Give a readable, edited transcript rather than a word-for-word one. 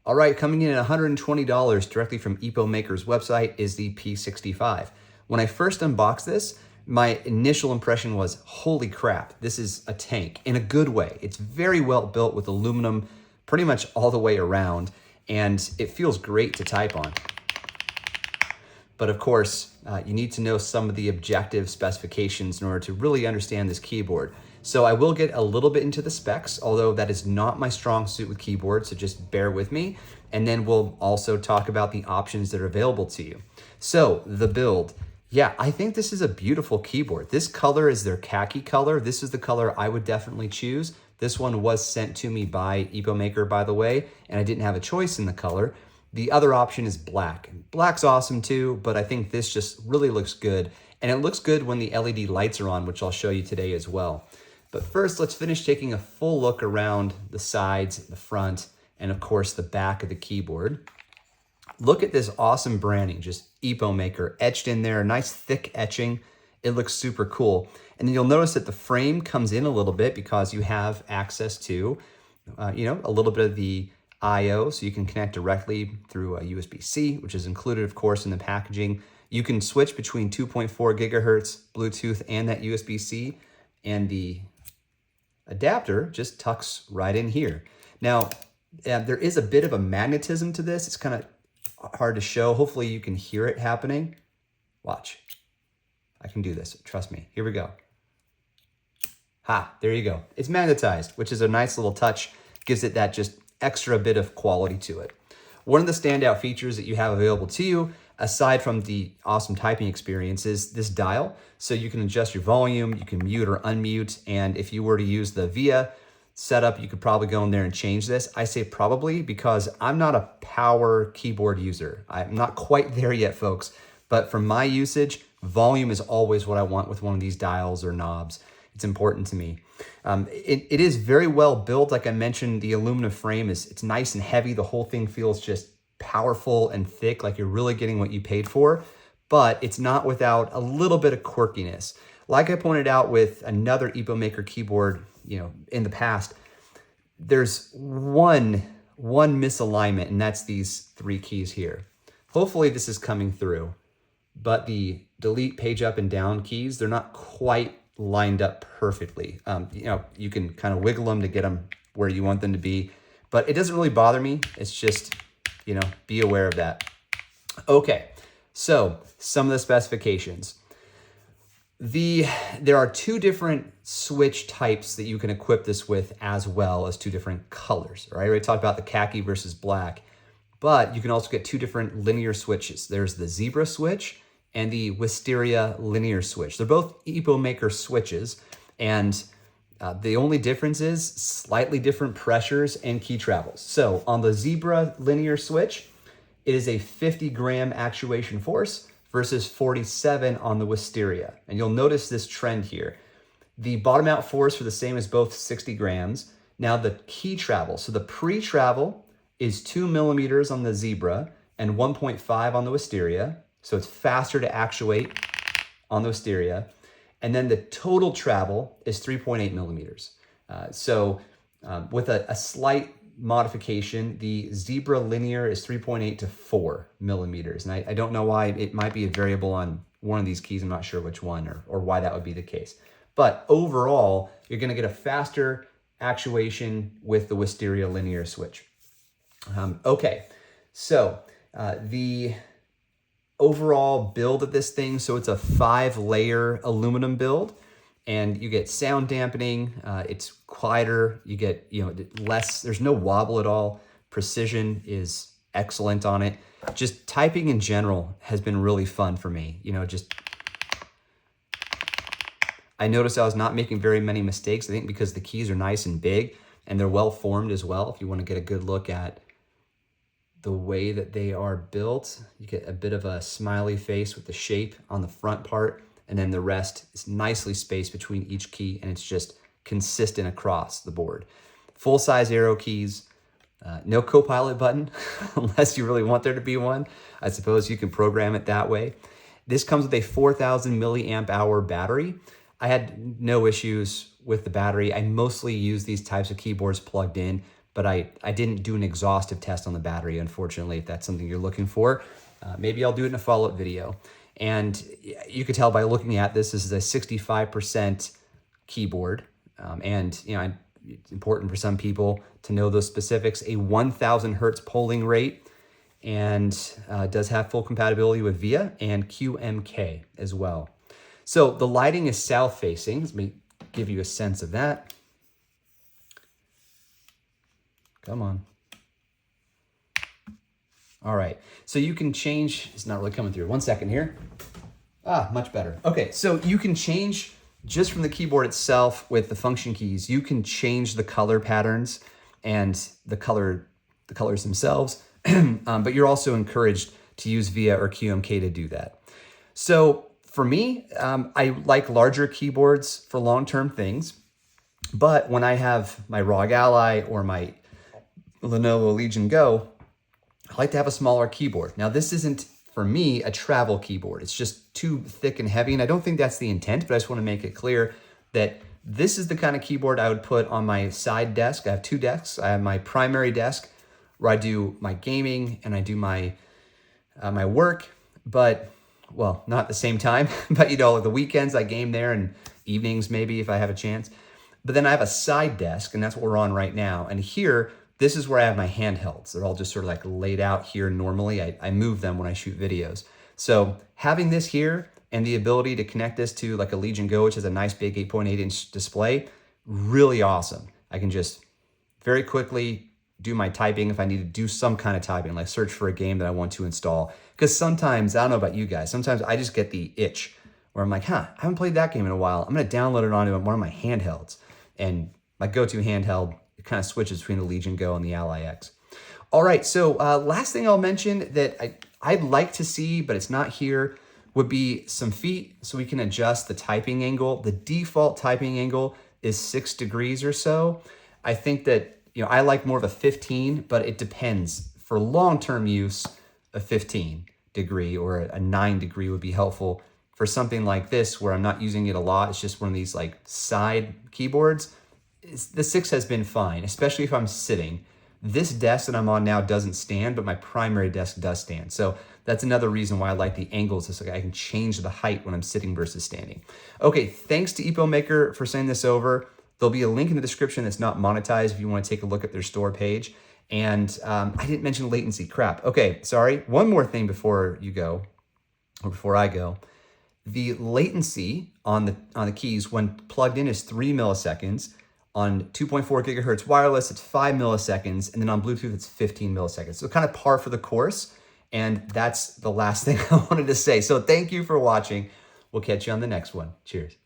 All right, coming in at $120 directly from Epomaker's website is the P65. When I first unboxed this, my initial impression was, holy crap, this is a tank in a good way. It's very well built with aluminum pretty much all the way around, and it feels great to type on. But of course, you need to know some of the objective specifications in order to really understand this keyboard. So I will get a little bit into the specs, although that is not my strong suit with keyboards, so just bear with me. And then we'll also talk about the options that are available to you. So the build. Yeah, I think this is a beautiful keyboard. This color is their khaki color. This is the color I would definitely choose. This one was sent to me by Epomaker, by the way, and I didn't have a choice in the color. The other option is black. Black's awesome too, but I think this just really looks good. And it looks good when the LED lights are on, which I'll show you today as well. But first, let's finish taking a full look around the sides, the front, and of course the back of the keyboard. Look at this awesome branding, just Epomaker etched in there, nice thick etching. It looks super cool. And then you'll notice that the frame comes in a little bit because you have access to, a little bit of the I/O, so you can connect directly through a USB-C, which is included, of course, in the packaging. You can switch between 2.4 gigahertz Bluetooth and that USB-C, and the adapter just tucks right in here. Now, there is a bit of a magnetism to this. It's kind of hard to show. Hopefully you can hear it happening. Watch. I can do this. Trust me. Here we go. Ha, there you go. It's magnetized, which is a nice little touch. Gives it that just extra bit of quality to it. One of the standout features that you have available to you, aside from the awesome typing experience, is this dial. So you can adjust your volume, you can mute or unmute, and if you were to use the VIA setup, you could probably go in there and change this. I say probably because I'm not a power keyboard user. I'm not quite there yet, folks, but for my usage, volume is always what I want with one of these dials or knobs. It's important to me. It is very well built. Like I mentioned, the aluminum frame it's nice and heavy. The whole thing feels just powerful and thick, like you're really getting what you paid for, but it's not without a little bit of quirkiness. Like I pointed out with another Epomaker keyboard, in the past, there's one misalignment, and that's these three keys here. Hopefully this is coming through, but the delete, page up and down keys, they're not quite lined up perfectly. You can kind of wiggle them to get them where you want them to be, but it doesn't really bother me. It's just, be aware of that. Okay, so some of the specifications. There are two different switch types that you can equip this with, as well as two different colors. Right? I already talked about the khaki versus black, but you can also get two different linear switches. There's the zebra switch and the wisteria linear switch. They're both Epomaker switches, and the only difference is slightly different pressures and key travels. So on the zebra linear switch, it is a 50-gram actuation force versus 47 on the wisteria. And you'll notice this trend here. The bottom out force for the same is both 60 grams. Now the key travel, so the pre-travel is 2 millimeters on the zebra and 1.5 on the wisteria. So it's faster to actuate on the wisteria. And then the total travel is 3.8 millimeters. With a slight modification, the zebra linear is 3.8 to 4 millimeters. And I don't know why. It might be a variable on one of these keys. I'm not sure which one or why that would be the case. But overall, you're going to get a faster actuation with the wisteria linear switch. The overall build of this thing, so it's a 5-layer aluminum build, and you get sound dampening. It's quieter. You get less. There's no wobble at all. Precision is excellent on it. Just typing in general has been really fun for me. I noticed I was not making very many mistakes. I think because the keys are nice and big and they're well formed as well. If you want to get a good look at the way that they are built, you get a bit of a smiley face with the shape on the front part, and then the rest is nicely spaced between each key, and it's just consistent across the board. Full-size arrow keys, no co-pilot button, unless you really want there to be one. I suppose you can program it that way. This comes with a 4,000 milliamp hour battery. I had no issues with the battery. I mostly use these types of keyboards plugged in, but I didn't do an exhaustive test on the battery, unfortunately, if that's something you're looking for. Maybe I'll do it in a follow-up video. And you could tell by looking at this is a 65% keyboard. And it's important for some people to know those specifics. A 1000 hertz polling rate, and does have full compatibility with VIA and QMK as well. So the lighting is south facing. Let me give you a sense of that. Come on. All right, so you can change, it's not really coming through. 1 second here. Much better. Okay, so you can change just from the keyboard itself with the function keys. You can change the color patterns and the colors themselves, but you're also encouraged to use VIA or QMK to do that. So for me, I like larger keyboards for long-term things, but when I have my ROG Ally or my Lenovo Legion Go, I like to have a smaller keyboard. Now, this isn't, for me, a travel keyboard. It's just too thick and heavy, and I don't think that's the intent, but I just want to make it clear that this is the kind of keyboard I would put on my side desk. I have 2 desks. I have my primary desk where I do my gaming and I do my my work, but, well, not at the same time, but the weekends I game there and evenings maybe if I have a chance. But then I have a side desk, and that's what we're on right now. And here, this is where I have my handhelds. They're all just sort of like laid out here normally. I move them when I shoot videos. So having this here and the ability to connect this to like a Legion Go, which has a nice big 8.8-inch display, really awesome. I can just very quickly do my typing if I need to do some kind of typing, like search for a game that I want to install. Because sometimes, I don't know about you guys, sometimes I just get the itch where I'm like, I haven't played that game in a while. I'm going to download it onto one of my handhelds. And my go-to handheld, it kind of switches between the Legion Go and the Ally X. All right, so last thing I'll mention that I'd like to see, but it's not here, would be some feet so we can adjust the typing angle. The default typing angle is 6 degrees or so. I think that, I like more of a 15, but it depends. For long-term use, a 15 degree or a 9 degree would be helpful. For something like this, where I'm not using it a lot, it's just one of these like side keyboards, the 6 has been fine, especially if I'm sitting. This desk that I'm on now doesn't stand, but my primary desk does stand. So that's another reason why I like the angles. It's like I can change the height when I'm sitting versus standing. Okay, thanks to Epomaker for sending this over. There'll be a link in the description that's not monetized if you want to take a look at their store page. And I didn't mention latency. Crap. Okay, sorry. One more thing before you go, or before I go. The latency on the keys when plugged in is 3 milliseconds. On 2.4 gigahertz wireless, it's 5 milliseconds. And then on Bluetooth, it's 15 milliseconds. So kind of par for the course. And that's the last thing I wanted to say. So thank you for watching. We'll catch you on the next one. Cheers.